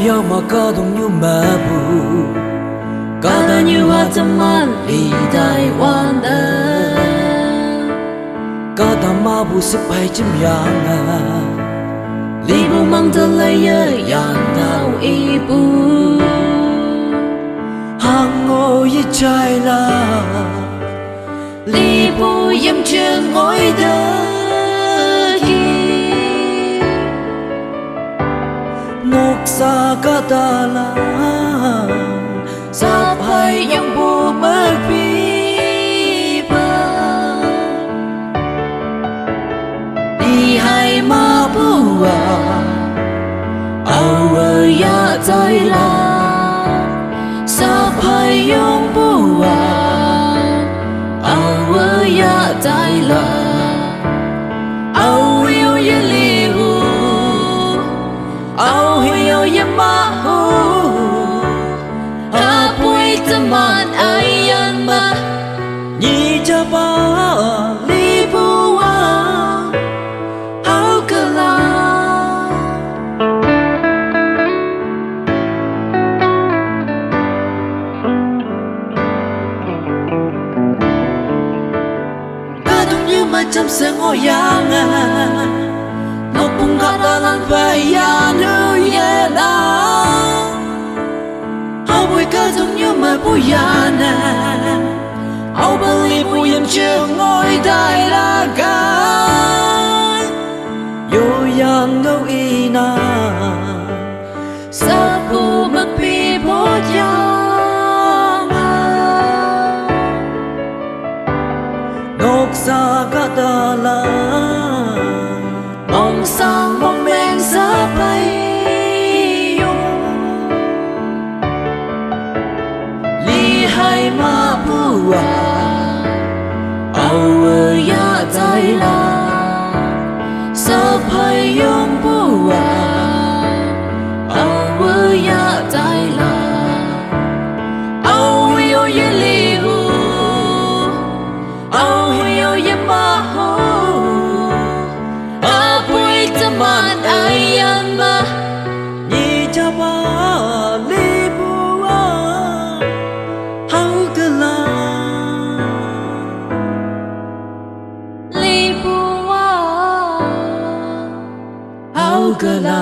yêu mà có đồng như mà bu có ta như hoa trăm man lì đại quan đơn có ta mà bu sắp hay chim yang à lì bu mang ta lấy yang tao y bu hàng ngồi với trai là lì bu yếm trường ngồi đó ngọc sa cả ta là sắp hay yang bu mất bi ba đi hay mà bu à ao ơi ya trái là sắp hay yang bu à ao ơi ya trái là ao yêu ya li hu ao yêu ya ma hu a bui tâm man ai an ma nhị cha ba li bu a ao cả la ta đúng như mà chăm sẻ ngồi yang à ngọc bung gạt ta lan về ya nữ ye la ao bui ca giống như mà bui ya nè ao bali bui em chưa ngồi đại la cái yo yang ngâu y na sa bu mất bi bo yang ngọc sa cả ta la mong sang mong men sa bay li hai ma bu à ao ơi ya trái la sa bay yong bu à ao ơi ya trái la ao yêu ye li hu ao yêu ye ma hu man ai an ma nhị cha ba li bu a hao cả la li bu a hao cả la